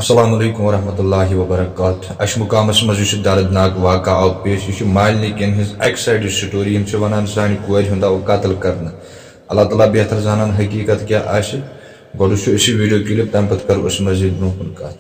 السلام علیکم ورحمۃ اللہ وبرکاتہ اش مقامس مز دردناک واقعہ آو پیش یہ مالنی کن ہز اک سائڈ سٹوری ہم ونان سانہ کور ہند آو قتل کرنا اللہ تعالیٰ بہتر زانان حقیقت کیا آسہ گوڑ وچھو اسی ویڈیو کلپ تم پتہ کرو اس مزید برو کن کت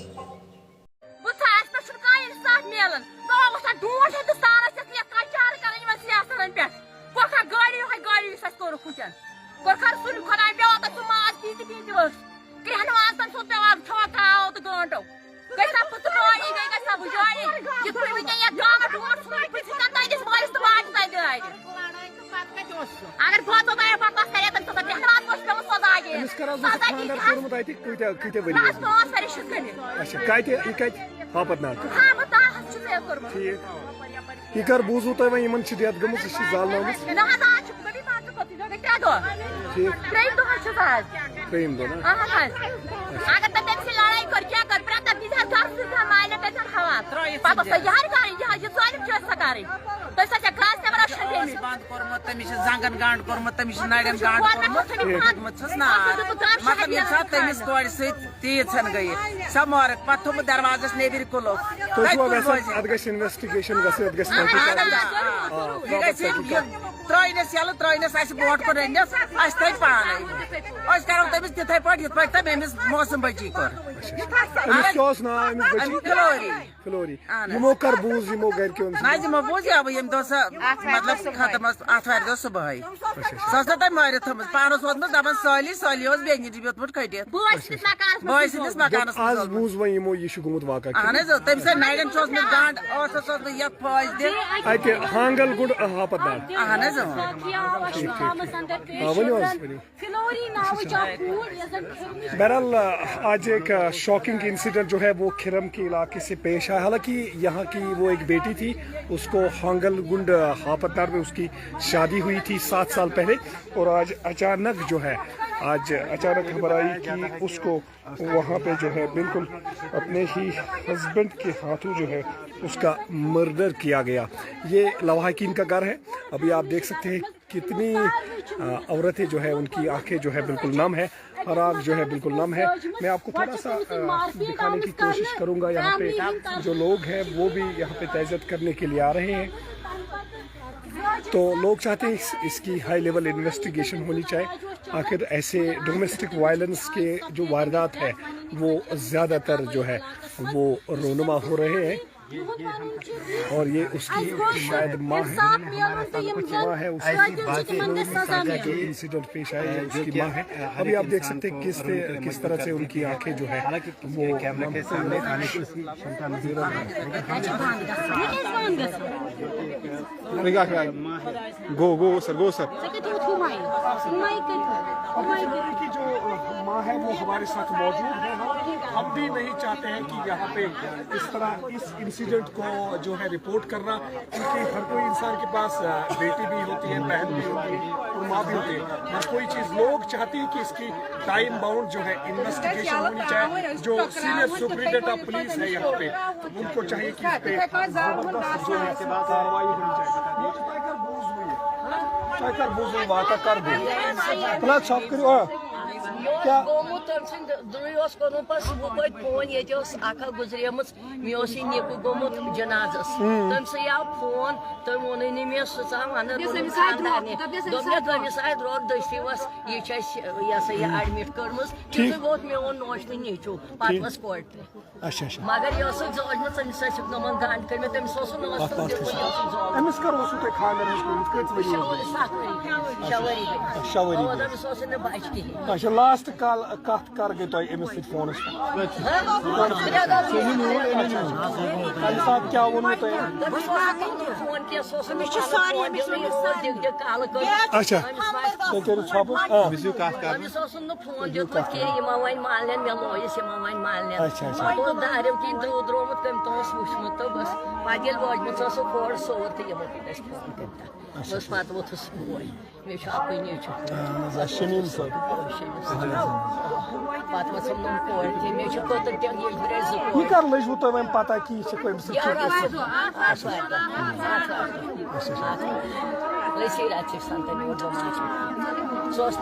یہ کر بوزو تہ وین دیت گمت یہ زالن تریم دہ زنگن گنڈ کورمت تمس نڑین گنڈ مطلب یم سات تمس کورِ سۭتۍ تیٖژ ہن گٔیہِ سۄ مارٕکھ پتہٕ تھوٚومُت دروازس نیبر کُلو ترٲینس یلہٕ ترٲینس اسہِ برونٛٹھ کُن رٔنِس اسہِ تھٲے پانے أسۍ کرو تٔمِس تِتھے پٲٹھۍ یِتھ پٲٹھۍ تٔمۍ أمِس موسم بچی کوٚر فلوری یمو کر بوز یمو گرکیو نہ یمو بوز یا یم دۄہ سۄ مطلب ختم ٲس آتھوارِ دۄہ صبحٲے سۄ ٲس نہ تٔمۍ مٲرِتھ تھٲومٕژ پانس ووتمُت دپان سٲلی اوس بیٚنہِ نِش بیوٗٹھمُت کھٔٹِتھ بٲے سٕنٛدِس مکانس آز بوز وۄنۍ یمو یہ چھُ گوٚمُت واقعہ اہن حظ تٔمِس ٲسۍ نرٮ۪ن چھُ اوسمُت گنڈ ٲسس اوسمُت یتھ پھٲسۍ دِنۍ اتہِ ہانگل گُنڈ ہاپت ناگ اہن حظ بہرحال آج ایک شاکنگ انسیڈنٹ جو ہے وہ کھرم کے علاقے سے پیش آیا حالانکہ یہاں کی وہ ایک بیٹی تھی اس کو ہانگل گنڈ ہاپتنار میں اس کی شادی ہوئی تھی 7 سال پہلے اور آج اچانک جو ہے خبر آئی کہ اس کو وہاں پہ جو ہے بالکل اپنے ہی ہسبینڈ کے ہاتھوں جو ہے اس کا مرڈر کیا گیا. یہ لواحقین کا گھر ہے. ابھی آپ دیکھ سکتے ہیں کتنی عورتیں جو ہے ان کی آنکھیں جو ہے بالکل نم ہے اور آنکھ جو ہے بالکل نم ہے. میں آپ کو تھوڑا سا دکھانے کی کوشش کروں گا. یہاں پہ جو لوگ ہیں وہ بھی یہاں پہ تعزیت کرنے کے لیے آ رہے ہیں. تو لوگ چاہتے ہیں اس کی ہائی لیول انویسٹیگیشن ہونی چاہیے. آخر ایسے ڈومیسٹک وائلنس کے جو واردات ہیں وہ زیادہ تر جو ہے وہ رونما ہو رہے ہیں. اور یہ اس کی شاید ماں ہے اس کی جو انسیڈنٹ پیش آئے اس کی ماں ہے. ابھی آپ دیکھ سکتے ہیں کس طرح سے ان کی آنکھیں جو ہے وہ گو سر کی جو ماں ہے وہ ہمارے ساتھ موجود ہے. ہم بھی نہیں چاہتے ہیں کہ یہاں پہ اس طرح اس انسیڈنٹ کو جو ہے رپورٹ کرنا, کیونکہ ہر کوئی انسان کے پاس بیٹی بھی ہوتی ہے, بہن بھی ہوتی ہے اور ماں بھی ہوتی ہے. ہر کوئی چیز لوگ چاہتی ہیں کہ اس کی ٹائم باؤنڈ جو ہے انویسٹیگیشن ہونی چاہیے. جو سینئر سپرنٹینڈنٹ آف پولیس ہے یہاں پہ ان کو چاہیے کہ اس پہ زبردست جو ہے کارروائی ہونی چاہیے. فون یہ اکھ گزریمژ مے نکو گومت جنازس تم سے آو فون تم وون مے سا وندرس رود دشوس یہ سا یہ ایڈمٹ کرمز تھی ووت میون نوشن نیچو پتہ وس کوٹ مگر یہ زوجم تمس نمن گنڈ کر تمس بچ کہین. لاسٹ کت کر گئی تہ امس سی فونس کیا ونو تہ اچھا فون دیت کہین ون مالن مے لویس ون مالن دارو کن درود رومت تم تس وچمت تو بس پتہ یل وجمت کھور سور تو یمو دس فون بس پتہ ووتھس بوے مے اکوے نیچو شمیم صاحب پتہ وسم نم کور تہ مے کوتر تہ یہ کر لجو تہ وۄنۍ پتہ کہ یہ کوئی لسی رات سنتن سوس 500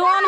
2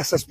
SSP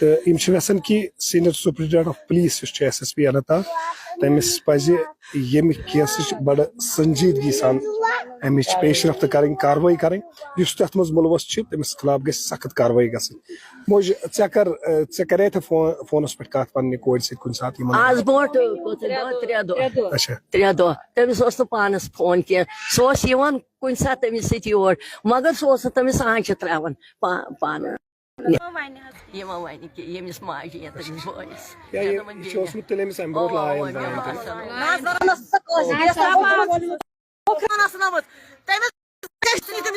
تو یژھان کہ senior superintendent of police SSP Anantnag تمس پزِ ییٚمہِ کیسٕچ بڑٕ سنجیدگی سان امِچ پیش رفت کرٕنۍ کاروٲیی کرٕنۍ یُس تتھ منٛز ملوث چھِ تٔمِس خلاف گژھِ سخت کاروٲیی گژھٕنۍ. موج ژےٚ کریتھ فونس پٮ۪ٹھ کتھ پننہِ کورِ سۭتۍ کُنہِ ساتہٕ یِمن آز برونٛٹھ 3 دۄہ تٔمِس اوس نہٕ پانس فون کینٛہہ سُہ اوس یِوان کُنہِ ساتہٕ تٔمِس سۭتۍ یور مگر سُہ اوس نہٕ تٔمِس آنچہِ تراوان پانہٕ یِمن وَنہِ کہِ ییٚمِس ماجہِ یا تٔمِس بٲیِس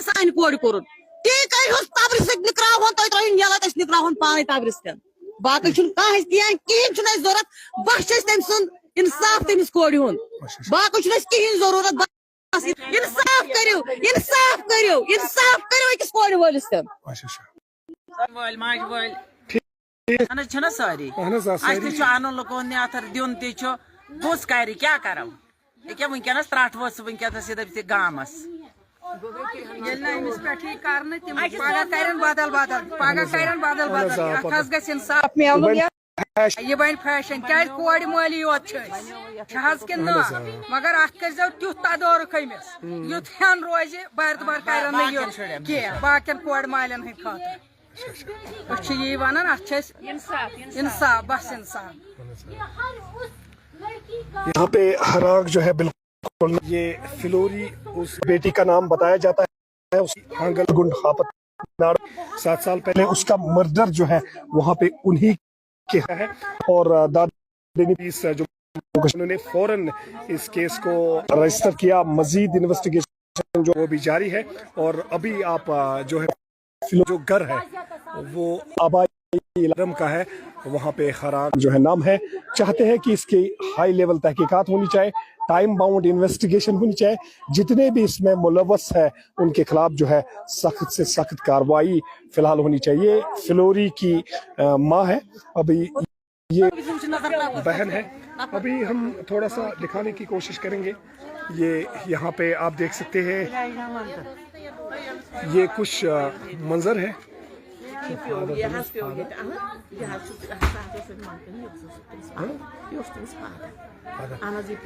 سانہِ کورِ کوٚرُن تی کٔرۍہوس قبرِ سۭتۍ نِکراوہون تُہۍ ترٲیِو یَلہٕ أسۍ نِکراوہون پانے قبرِ سۭتۍ باقٕے چھُنہٕ کانٛہہ اَسہِ کینٛہہ کِہیٖنۍ چھُنہٕ اَسہِ ضوٚرتھ بس چھِ اَسہِ تٔمۍ سُنٛد اِنصاف تٔمِس کورِ ہُنٛد باقٕے چھُنہٕ اَسہِ کِہیٖنۍ ضروٗرت اِنصاف کٔرِو اِنصاف کٔرِو اِنصاف کٔرِو أکِس کورِ وٲلِس تہِ وٲلۍ ماجہِ وٲلۍ اہن حظ چھِنہ سٲری اَسہِ تہِ چھُ اَنُن لُکن نٮ۪تھر دیُن تہِ چھُ کُس کرِ کیٛاہ کرو ییٚکیٛاہ وٕنکیٚنس ترٛٹھ ؤژھ وٕنکیٚنس یہِ دٔپۍ گامس ییٚلہِ نہٕ أمِس پٮ۪ٹھ یی کرنہٕ تِم پگاہ کرن بدل بدل پگاہ کرن بدل بدل اتھ حظ گژھِ اِنصاف میلُن یہ بنہِ فیشن کیٛازِ کورِ مٲلی یوت چھِ أسۍ چھِ حظ کِنہٕ نہٕ مگر اتھ کٔرۍزیو تیُتھ تدورُک أمِس یُتھ ہٮ۪ن روزِ بارِدُبار کرن نہٕ یہِ کینٛہہ باقین کورِ مالٮ۪ن ہٕنٛدۍ خٲطرٕ أسۍ چھِ یی ونان اتھ چھِ أسۍ انصاف بس انصاف. یہاں پہ حراک جو ہے بالکل یہ فلوری اس بیٹی کا نام بتایا جاتا ہے اس کی ہانگل گنڈ ہاپت ناڑ 7 سال پہلے اس کا مردر جو ہے وہاں پہ انہی کے ہے اور جو انہوں نے فوراً اس کیس کو رجسٹر کیا مزید انویسٹیگیشن جو وہ بھی جاری ہے اور ابھی آپ جو ہے جو گھر ہے وہ آبائی علم کا ہے وہاں پہ حراک جو ہے نام ہے چاہتے ہیں کہ اس کی ہائی لیول تحقیقات ہونی چاہیے ٹائم باؤنڈ انویسٹیگیشن ہونی چاہیے جتنے بھی اس میں ملوث ہے ان کے خلاف جو ہے سخت سے سخت کارروائی فی الحال ہونی چاہیے. فلوری کی ماں ہے ابھی یہ بہن ہے ابھی ہم تھوڑا سا دکھانے کی کوشش کریں گے. یہ یہاں پہ آپ دیکھ سکتے ہیں یہ کچھ منظر ہے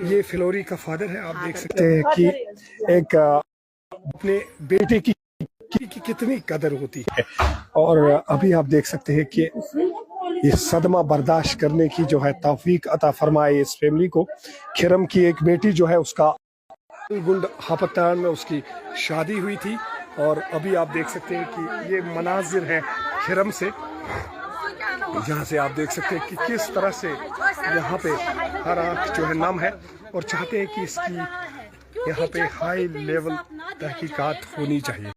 یہ فلوری کا فادر ہے. آپ دیکھ سکتے ہیں کہ ایک اپنے بیٹے کی کتنی قدر ہوتی ہے اور ابھی آپ دیکھ سکتے ہیں کہ یہ صدمہ برداشت کرنے کی جو ہے توفیق عطا فرمائے اس فیملی کو. کھرم کی ایک بیٹی جو ہے اس کا گنڈ ہاپتان میں اس کی شادی ہوئی تھی اور ابھی آپ دیکھ سکتے ہیں کہ یہ مناظر ہے کھرم سے جہاں سے آپ دیکھ سکتے ہیں کہ کس طرح سے یہاں پہ حراک جو ہے نام ہے اور چاہتے ہیں کہ اس کی یہاں پہ ہائی لیول تحقیقات ہونی چاہیے.